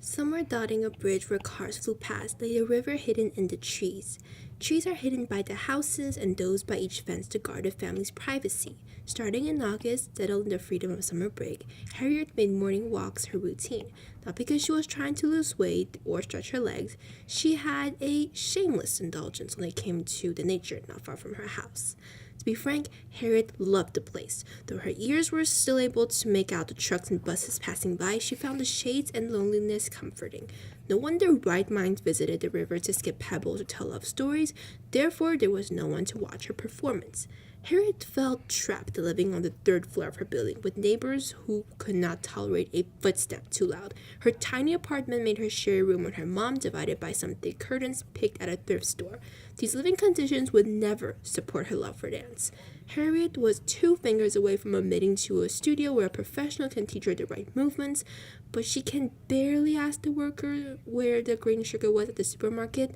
Somewhere dotting a bridge where cars flew past lay a river hidden in the trees. Trees are hidden by the houses and those by each fence to guard the family's privacy. Starting in August, settled in the freedom of summer break, Harriet made morning walks her routine. Not because she was trying to lose weight or stretch her legs, she had a shameless indulgence when it came to the nature not far from her house. To be frank, Harriet loved the place. Though her ears were still able to make out the trucks and buses passing by, she found the shades and loneliness comforting. No one in their right mind visited the river to skip pebbles or tell love stories, therefore there was no one to watch her performance. Harriet felt trapped living on the third floor of her building with neighbors who could not tolerate a footstep too loud. Her tiny apartment made her share a room with her mom, divided by some thick curtains picked at a thrift store. These living conditions would never support her love for dance. Harriet was 2 fingers away from admitting to a studio where a professional can teach her the right movements, but she can barely ask the worker where the green sugar was at the supermarket,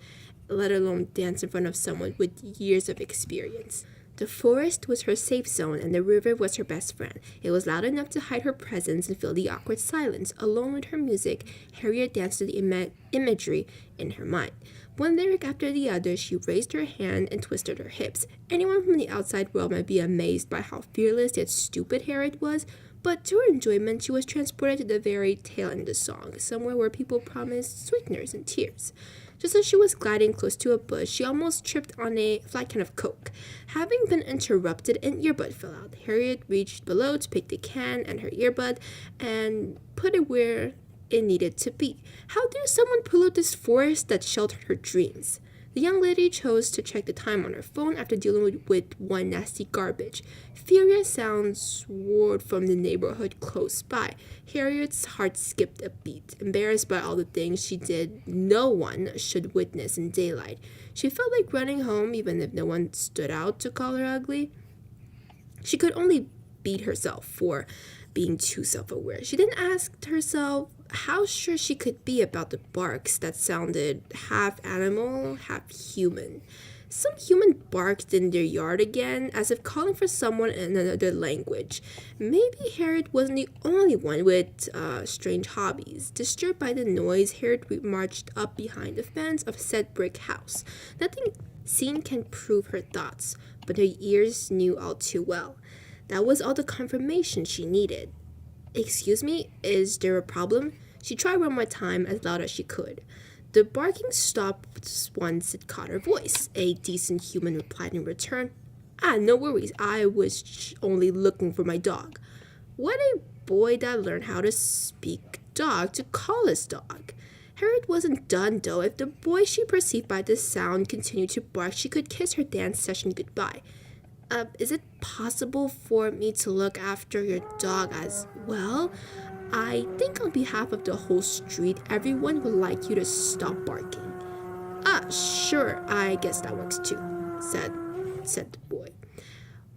let alone dance in front of someone with years of experience. The forest was her safe zone and the river was her best friend. It was loud enough to hide her presence and fill the awkward silence. Alone with her music, Harriet danced to the imagery in her mind. One lyric after the other, she raised her hand and twisted her hips. Anyone from the outside world might be amazed by how fearless yet stupid Harriet was, but to her enjoyment, she was transported to the very tail end of the song, somewhere where people promised sweeteners and tears. Just as she was gliding close to a bush, she almost tripped on a flat can of Coke. Having been interrupted, an earbud fell out. Harriet reached below to pick the can and her earbud and put it where it needed to be. How dare someone pollute this forest that sheltered her dreams? The young lady chose to check the time on her phone after dealing with one nasty garbage. Furious sounds roared from the neighborhood close by. Harriet's heart skipped a beat. Embarrassed by all the things she did no one should witness in daylight, she felt like running home even if no one stood out to call her ugly. She could only beat herself for being too self-aware. She then asked herself how sure she could be about the barks that sounded half animal, half human. Some human barked in their yard again, as if calling for someone in another language. Maybe Harriet wasn't the only one with strange hobbies. Disturbed by the noise, Harriet marched up behind the fence of said brick house. Nothing seen can prove her thoughts, but her ears knew all too well. That was all the confirmation she needed. "Excuse me, is there a problem?" She tried one more time as loud as she could. The barking stopped once it caught her voice. A decent human replied in return, "No worries, I was only looking for my dog." What a boy that learned how to speak dog to call his dog. Harriet wasn't done though. If the boy she perceived by the sound continued to bark, she could kiss her dance session goodbye. Is it possible for me to look after your dog as well? I think on behalf of the whole street, everyone would like you to stop barking." Sure, I guess that works too, said the boy.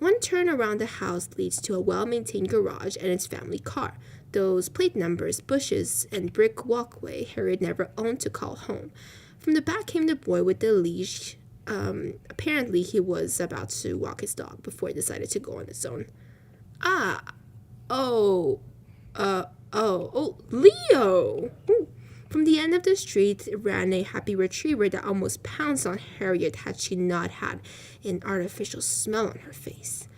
One turn around the house leads to a well-maintained garage and its family car. Those plate numbers, bushes, and brick walkway Harriet never owned to call home. From the back came the boy with the leash. Apparently he was about to walk his dog before he decided to go on his own. Leo! Ooh. From the end of the street ran a happy retriever that almost pounced on Harriet had she not had an artificial smile on her face.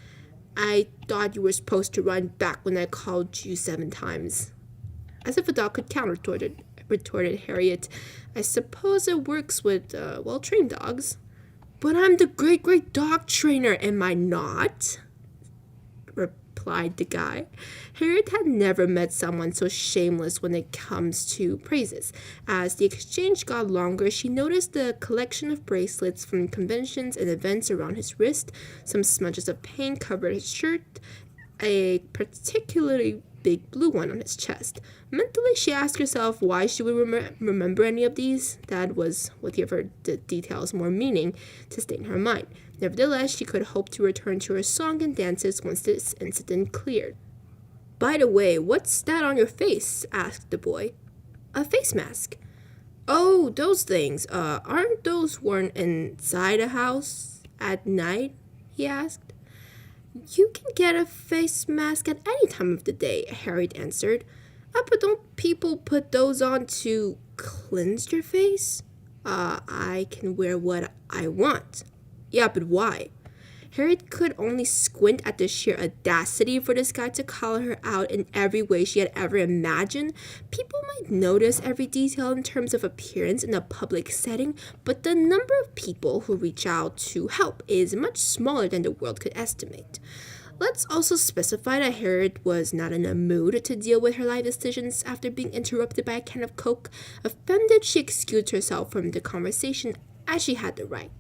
"I thought you were supposed to run back when I called you 7 times. As if a dog could count, retorted Harriet. "I suppose it works with well-trained dogs." "But I'm the great dog trainer, am I not?" replied the guy. Harriet had never met someone so shameless when it comes to praises. As the exchange got longer, she noticed the collection of bracelets from conventions and events around his wrist. Some smudges of paint covered his shirt, a particularly big blue one on his chest. Mentally, she asked herself why she would remember any of these. That was what gave her the details more meaning to stay in her mind. Nevertheless, she could hope to return to her song and dances once this incident cleared. "By the way, what's that on your face?" asked the boy. "A face mask." "Oh, those things. Aren't those worn inside a house at night?" he asked. "You can get a face mask at any time of the day," Harriet answered. But don't people put those on to cleanse your face? I can wear what I want. Yeah, but why? Harriet could only squint at the sheer audacity for this guy to call her out in every way she had ever imagined. People might notice every detail in terms of appearance in a public setting, but the number of people who reach out to help is much smaller than the world could estimate. Let's also specify that Harriet was not in a mood to deal with her life decisions after being interrupted by a can of Coke. Offended, she excused herself from the conversation as she had the right.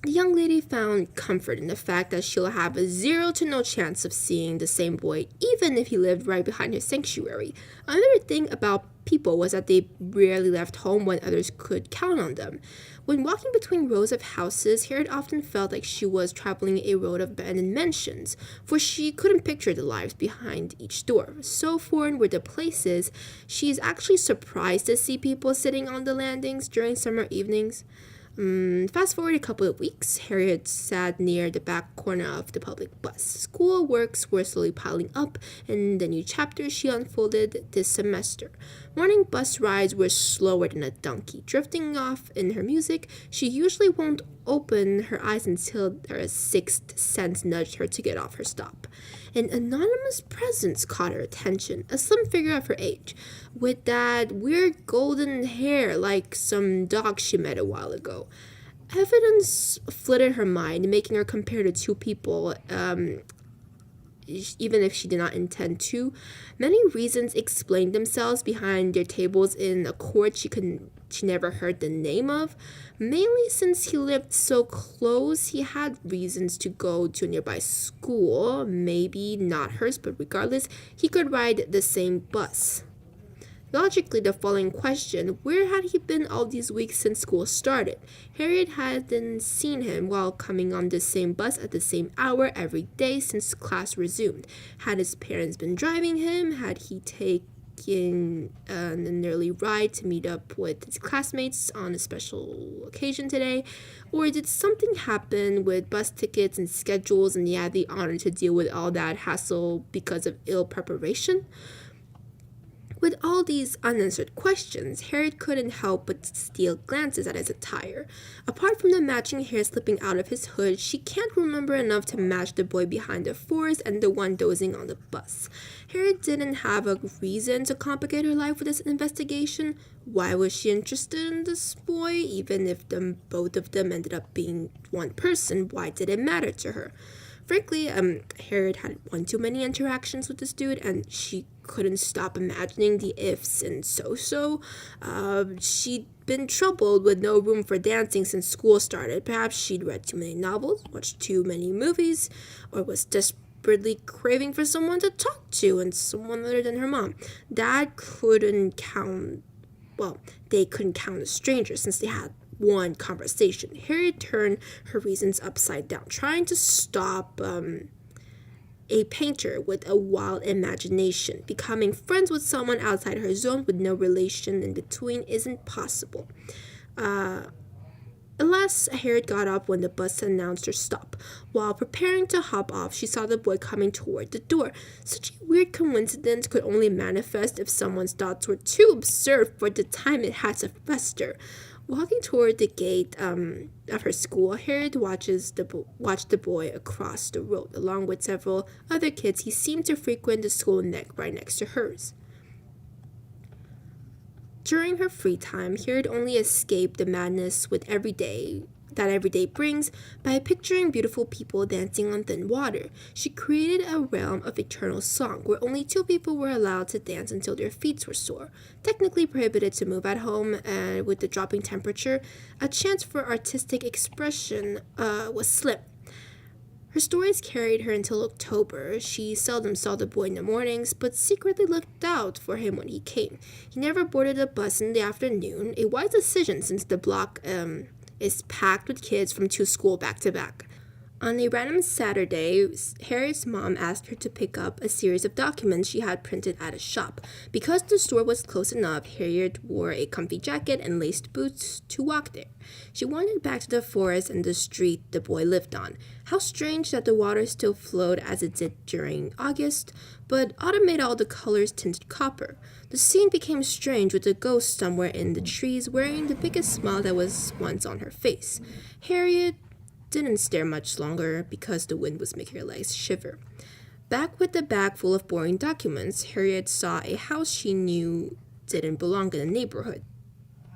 The young lady found comfort in the fact that she'll have a zero to no chance of seeing the same boy, even if he lived right behind her sanctuary. Another thing about people was that they rarely left home when others could count on them. When walking between rows of houses, Harriet often felt like she was traveling a road of abandoned mansions, for she couldn't picture the lives behind each door. So foreign were the places, she's actually surprised to see people sitting on the landings during summer evenings. Fast forward a couple of weeks, Harriet sat near the back corner of the public bus. School works were slowly piling up, and the new chapters she unfolded this semester. Morning bus rides were slower than a donkey. Drifting off in her music, she usually won't open her eyes until her sixth sense nudged her to get off her stop. An anonymous presence caught her attention, a slim figure of her age, with that weird golden hair like some dog she met a while ago. Evidence flitted her mind, making her compare the two people, even if she did not intend to. Many reasons explained themselves behind their tables in a court she never heard the name of. Mainly since he lived so close, he had reasons to go to a nearby school, maybe not hers, but regardless, he could ride the same bus. Logically, the following question, where had he been all these weeks since school started? Harriet hadn't seen him while coming on the same bus at the same hour every day since class resumed. Had his parents been driving him? Had he taken an early ride to meet up with his classmates on a special occasion today? Or did something happen with bus tickets and schedules and he had the honor to deal with all that hassle because of ill preparation? With all these unanswered questions, Harriet couldn't help but steal glances at his attire. Apart from the matching hair slipping out of his hood, she can't remember enough to match the boy behind the forest and the one dozing on the bus. Harriet didn't have a reason to complicate her life with this investigation. Why was she interested in this boy? Even if both of them ended up being one person, why did it matter to her? Frankly, Harriet had one too many interactions with this dude, and she couldn't stop imagining the ifs and so. She'd been troubled with no room for dancing since school started. Perhaps she'd read too many novels, watched too many movies, or was desperately craving for someone to talk to, and someone other than her mom. Dad couldn't count, they couldn't count as strangers since they had one conversation. Harriet turned her reasons upside down, trying to stop a painter with a wild imagination. Becoming friends with someone outside her zone with no relation in between isn't possible. Alas, Harriet got up when the bus announced her stop. While preparing to hop off, she saw the boy coming toward the door. Such a weird coincidence could only manifest if someone's thoughts were too absurd for the time it had to fester. Walking toward the gate of her school, Harriet watched the boy across the road. Along with several other kids, he seemed to frequent the school right next to hers. During her free time, Harriet only escaped the madness with every day brings by picturing beautiful people dancing on thin water. She created a realm of eternal song where only two people were allowed to dance until their feet were sore. Technically prohibited to move at home, and with the dropping temperature, a chance for artistic expression was slim. Her stories carried her until October. She seldom saw the boy in the mornings, but secretly looked out for him when he came. He never boarded a bus in the afternoon, a wise decision since the block is packed with kids from two schools back to back. On a random Saturday, Harriet's mom asked her to pick up a series of documents she had printed at a shop. Because the store was close enough, Harriet wore a comfy jacket and laced boots to walk there. She wandered back to the forest and the street the boy lived on. How strange that the water still flowed as it did during August, but autumn made all the colors tinted copper. The scene became strange with a ghost somewhere in the trees wearing the biggest smile that was once on her face. Harriet didn't stare much longer because the wind was making her legs shiver. Back with the bag full of boring documents, Harriet saw a house she knew didn't belong in the neighborhood.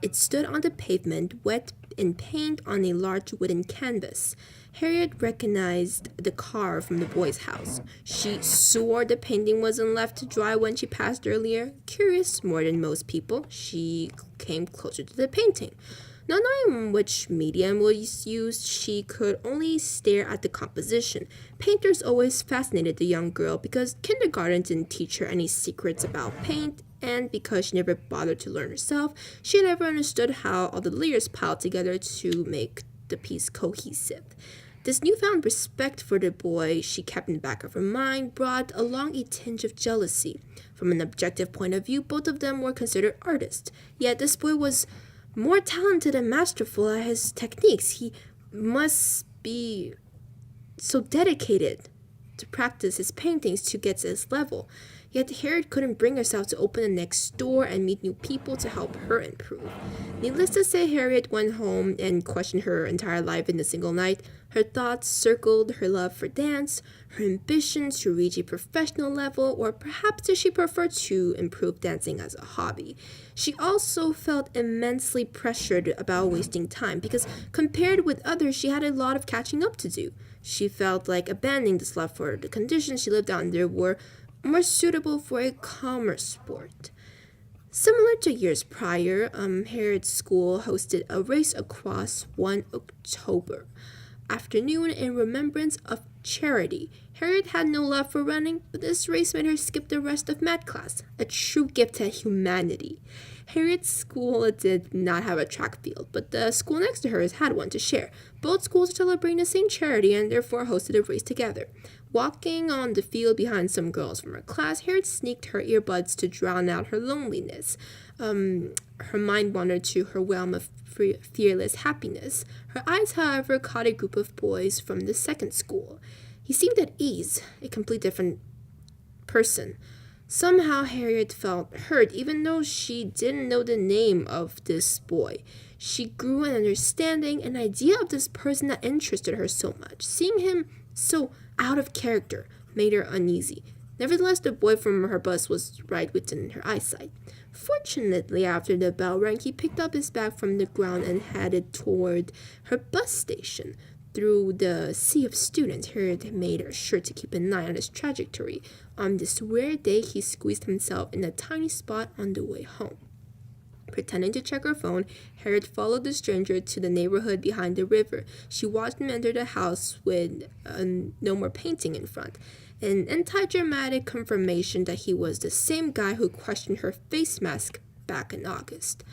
It stood on the pavement, wet in paint on a large wooden canvas. Harriet recognized the car from the boy's house. She swore the painting wasn't left to dry when she passed earlier. Curious more than most people, she came closer to the painting. Not knowing which medium was used, she could only stare at the composition. Painters always fascinated the young girl because kindergarten didn't teach her any secrets about paint, and because she never bothered to learn herself, she never understood how all the layers piled together to make the piece cohesive. This newfound respect for the boy she kept in the back of her mind brought along a tinge of jealousy. From an objective point of view, both of them were considered artists, yet this boy was more talented and masterful at his techniques. He must be so dedicated to practice his paintings to get to this level. Yet Harriet couldn't bring herself to open the next door and meet new people to help her improve. Needless to say, Harriet went home and questioned her entire life in a single night. Her thoughts circled her love for dance, her ambition to reach a professional level, or perhaps did she prefer to improve dancing as a hobby. She also felt immensely pressured about wasting time because compared with others, she had a lot of catching up to do. She felt like abandoning this love for the conditions she lived under were more suitable for a calmer sport. Similar to years prior, Harriet's school hosted a race across one October afternoon in remembrance of charity. Harriet had no love for running, but this race made her skip the rest of math class, a true gift to humanity. Harriet's school did not have a track field, but the school next to hers had one to share. Both schools were celebrating the same charity and therefore hosted a race together. Walking on the field behind some girls from her class, Harriet sneaked her earbuds to drown out her loneliness. Her mind wandered to her realm of fearless happiness. Her eyes, however, caught a group of boys from the second school. He seemed at ease, a completely different person. Somehow Harriet felt hurt, even though she didn't know the name of this boy. She grew an understanding, an idea of this person that interested her so much. Seeing him so out of character made her uneasy. Nevertheless, the boy from her bus was right within her eyesight. Fortunately, after the bell rang, he picked up his bag from the ground and headed toward her bus station. Through the sea of students, Harriet made sure to keep an eye on his trajectory. On this rare day, he squeezed himself in a tiny spot on the way home. Pretending to check her phone, Harriet followed the stranger to the neighborhood behind the river. She watched him enter the house with no more painting in front, an anti-dramatic confirmation that he was the same guy who questioned her face mask back in August.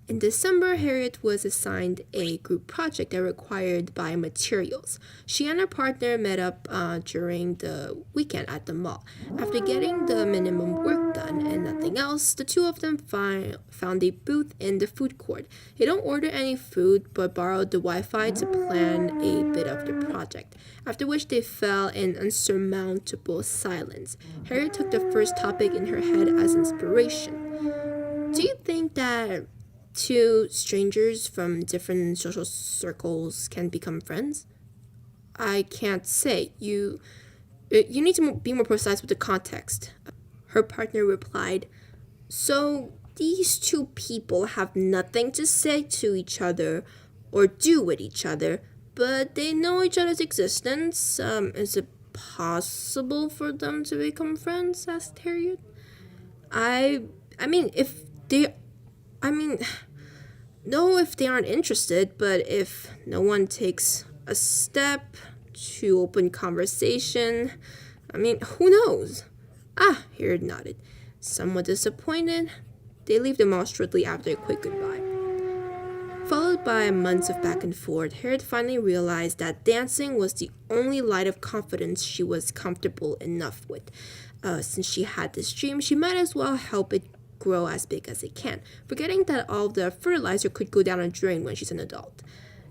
In December, Harriet was assigned a group project that required biomaterials. She and her partner met up during the weekend at the mall. After getting the minimum work done and nothing else, the two of them found a booth in the food court. They don't order any food, but borrowed the Wi-Fi to plan a bit of the project, after which they fell in unsurmountable silence. Harriet took the first topic in her head as inspiration. Do you think that two strangers from different social circles can become friends? I can't say. You need to be more precise with the context. Her partner replied, so these two people have nothing to say to each other or do with each other, but they know each other's existence. Is it possible for them to become friends? Asked Harriet. No, if they aren't interested, but if no one takes a step to open conversation, who knows? Harriet nodded. Somewhat disappointed, they leave the mall shortly after a quick goodbye, followed Followed by months of back and forth, Harriet finally realized that dancing was the only light of confidence she was comfortable enough with. Since she had this dream, she might as well help it grow as big as it can, forgetting that all the fertilizer could go down a drain when she's an adult.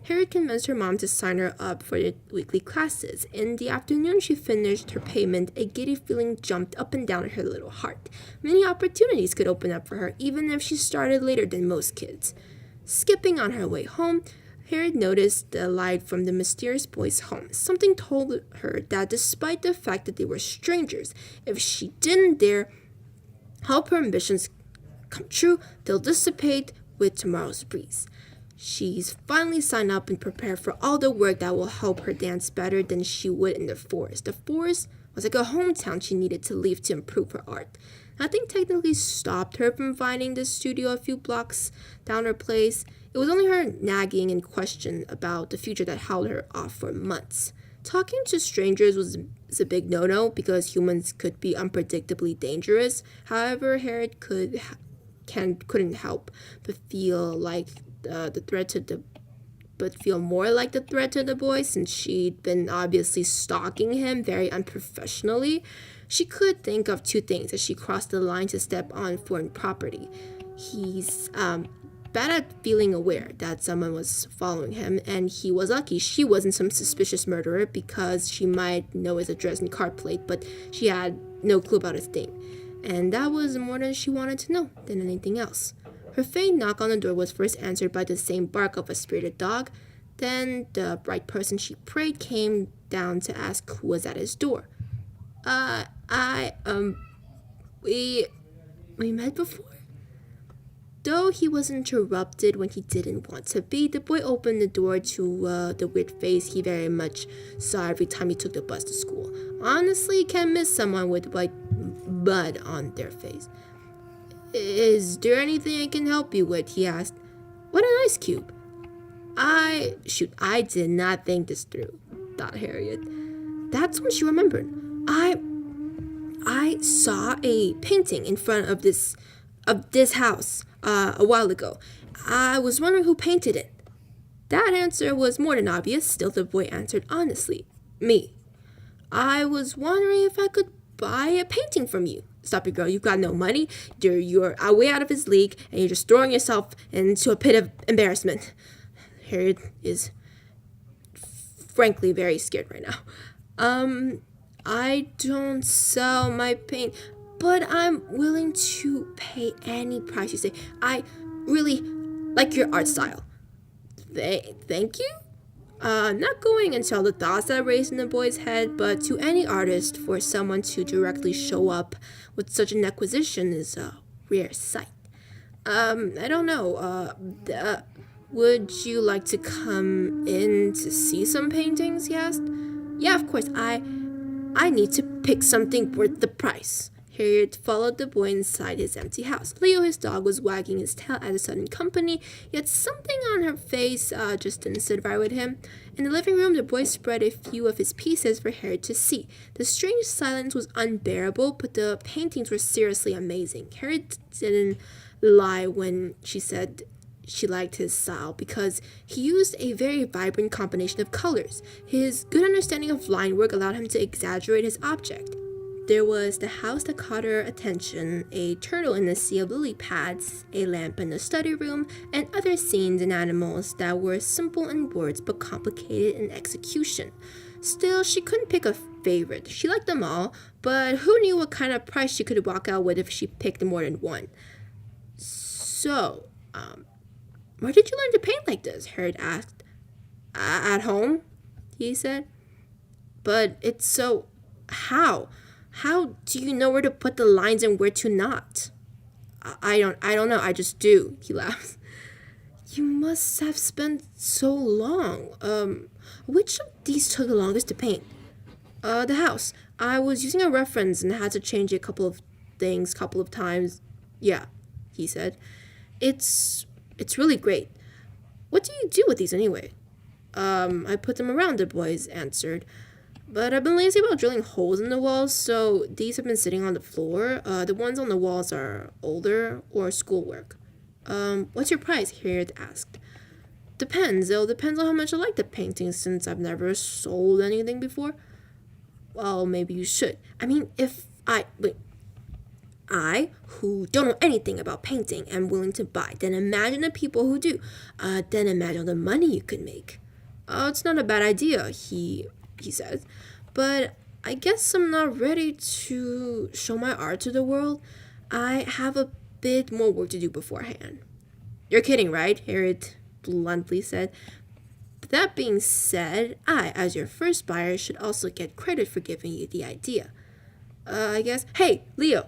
Harriet convinced her mom to sign her up for the weekly classes. In the afternoon she finished her payment, a giddy feeling jumped up and down in her little heart. Many opportunities could open up for her, even if she started later than most kids. Skipping on her way home, Harriet noticed the light from the mysterious boy's home. Something told her that despite the fact that they were strangers, if she didn't dare help her ambitions come true, they'll dissipate with tomorrow's breeze. She's finally signed up and prepared for all the work that will help her dance better than she would in the forest. The forest was like a hometown she needed to leave to improve her art. Nothing technically stopped her from finding the studio a few blocks down her place. It was only her nagging and question about the future that held her off for months. Talking to strangers was a big no-no because humans could be unpredictably dangerous. However, Harriet couldn't help but feel more like the threat to the boy since she'd been obviously stalking him very unprofessionally. She could think of two things as she crossed the line to step on foreign property. He's bad at feeling aware that someone was following him, and he was lucky she wasn't some suspicious murderer because she might know his address and card plate, but she had no clue about his name. And that was more than she wanted to know than anything else. Her faint knock on the door was first answered by the same bark of a spirited dog. Then the bright person she prayed came down to ask who was at his door. We met before? Though he was interrupted when he didn't want to be, the boy opened the door to the weird face he very much saw every time he took the bus to school. Honestly, can't miss someone with white mud on their face. Is there anything I can help you with? He asked. What an ice cube. I did not think this through, thought Harriet. That's when she remembered. I saw a painting in front of this house a while ago. I was wondering who painted it. That answer was more than obvious. Still, the boy answered honestly. Me. I was wondering if I could buy a painting from you. Stop it, girl. You've got no money. You're way out of his league, and you're just throwing yourself into a pit of embarrassment. Harriet is frankly very scared right now. I don't sell my paint, but I'm willing to pay any price you say. I really like your art style. Thank you? Not going until the thoughts that raised in the boy's head, but to any artist, for someone to directly show up with such an acquisition is a rare sight. I don't know, would you like to come in to see some paintings, he asked. Yeah, of course, I need to pick something worth the price. Harriet followed the boy inside his empty house. Leo, his dog, was wagging his tail at the sudden company, yet something on her face just didn't sit right with him. In the living room, the boy spread a few of his pieces for Harriet to see. The strange silence was unbearable, but the paintings were seriously amazing. Harriet didn't lie when she said she liked his style because he used a very vibrant combination of colors. His good understanding of line work allowed him to exaggerate his object. There was the house that caught her attention, a turtle in a sea of lily pads, a lamp in the study room, and other scenes and animals that were simple in words but complicated in execution. Still, she couldn't pick a favorite. She liked them all, but who knew what kind of price she could walk out with if she picked more than one. So, where did you learn to paint like this? Harriet asked. At home, he said. But it's so... How? How do you know where to put the lines and where to not? I don't know. I just do, he laughs. You must have spent so long. Which of these took the longest to paint? The house. I was using a reference and had to change a couple of times. Yeah, he said. It's really great. What do you do with these anyway? I put them around, the boys answered. But I've been lazy about drilling holes in the walls, so these have been sitting on the floor. The ones on the walls are older or schoolwork. What's your price? Harriet asked. Depends. It depends on how much I like the painting since I've never sold anything before. Well, maybe you should. I mean, I, who don't know anything about painting, am willing to buy, then imagine the people who do. Then imagine the money you could make. It's not a bad idea, he says. But I guess I'm not ready to show my art to the world. I have a bit more work to do beforehand. You're kidding, right? Harriet bluntly said. But that being said, I, as your first buyer, should also get credit for giving you the idea. I guess. Hey, Leo!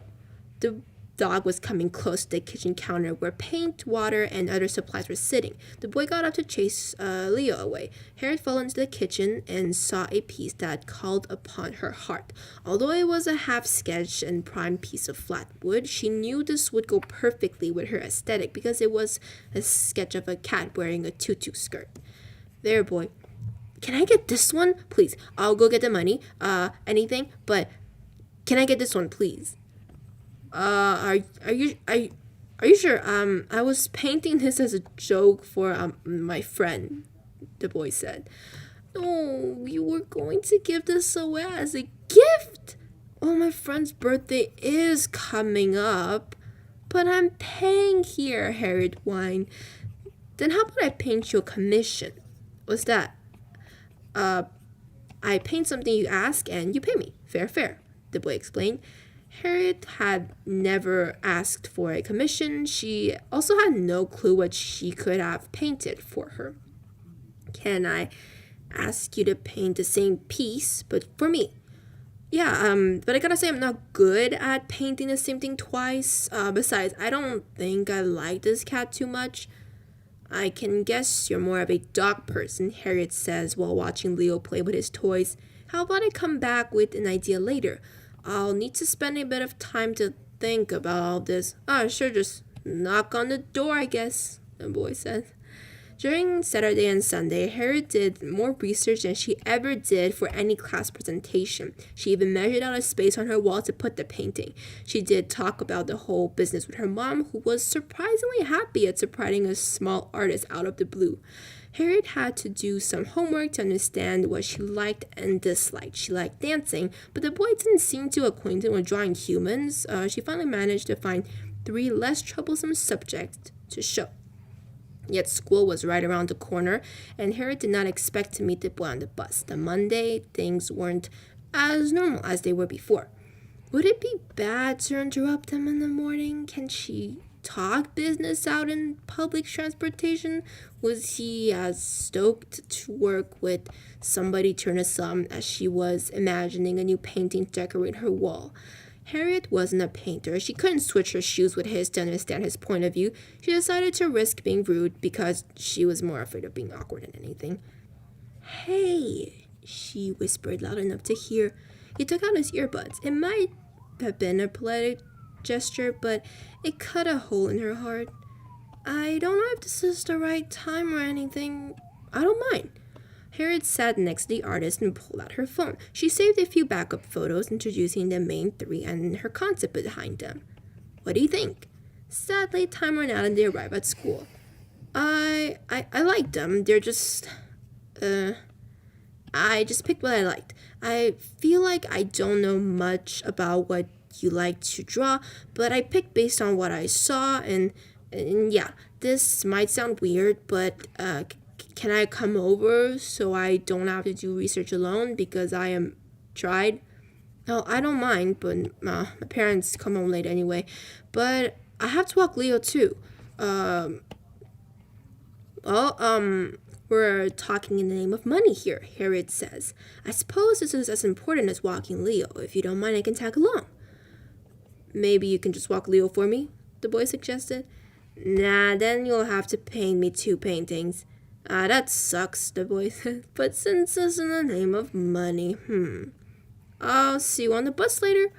The dog was coming close to the kitchen counter where paint, water, and other supplies were sitting. The boy got up to chase Leo away. Harriet fell into the kitchen and saw a piece that called upon her heart. Although it was a half-sketched and primed piece of flat wood, she knew this would go perfectly with her aesthetic because it was a sketch of a cat wearing a tutu skirt. There, boy. Can I get this one? Please. I'll go get the money. Anything, but can I get this one, please? Are you sure? I was painting this as a joke for my friend, the boy said. Oh, you were going to give this away as a gift? Oh, my friend's birthday is coming up, but I'm paying here, Harriet whined. Then how about I paint you a commission? What's that? I paint something you ask and you pay me. Fair, the boy explained. Harriet had never asked for a commission. She also had no clue what she could have painted for her. Can I ask you to paint the same piece, but for me? Yeah, but I gotta say I'm not good at painting the same thing twice. Besides, I don't think I like this cat too much. I can guess you're more of a dog person, Harriet says while watching Leo play with his toys. How about I come back with an idea later? I'll need to spend a bit of time to think about all this. Sure, just knock on the door, I guess, the boy said. During Saturday and Sunday, Harriet did more research than she ever did for any class presentation. She even measured out a space on her wall to put the painting. She did talk about the whole business with her mom, who was surprisingly happy at surprising a small artist out of the blue. Harriet had to do some homework to understand what she liked and disliked. She liked dancing, but the boy didn't seem too acquainted with drawing humans. She finally managed to find 3 less troublesome subjects to show. Yet school was right around the corner, and Harriet did not expect to meet the boy on the bus. The Monday, things weren't as normal as they were before. Would it be bad to interrupt him in the morning? Can she talk business out in public transportation? Was he as stoked to work with somebody turn a sum as she was imagining a new painting to decorate her wall? Harriet wasn't a painter. She couldn't switch her shoes with his to understand his point of view. She decided to risk being rude because she was more afraid of being awkward than anything. Hey, she whispered loud enough to hear. He took out his earbuds. It might have been a polite gesture, but it cut a hole in her heart. I don't know if this is the right time or anything. I don't mind. Harriet sat next to the artist and pulled out her phone. She saved a few backup photos introducing the main 3 and her concept behind them. What do you think? Sadly, time ran out and they arrived at school. I liked them. They're just... I just picked what I liked. I feel like I don't know much about what you like to draw, but I picked based on what I saw, and yeah, this might sound weird, but can I come over so I don't have to do research alone because I am tried? No, I don't mind, but my parents come home late anyway. But I have to walk Leo too. We're talking in the name of money here, Harriet says. I suppose this is as important as walking Leo. If you don't mind, I can tag along. Maybe you can just walk Leo for me, the boy suggested. Nah, then you'll have to paint me 2 paintings. That sucks, the boy said. But since it's in the name of money, I'll see you on the bus later.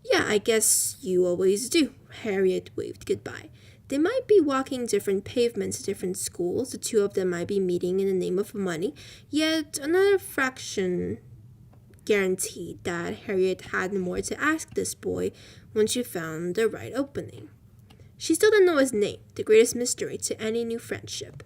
Yeah, I guess you always do. Harriet waved goodbye. They might be walking different pavements to different schools. The 2 of them might be meeting in the name of money. Yet another fraction guaranteed that Harriet had more to ask this boy when she found the right opening. She still didn't know his name, the greatest mystery to any new friendship.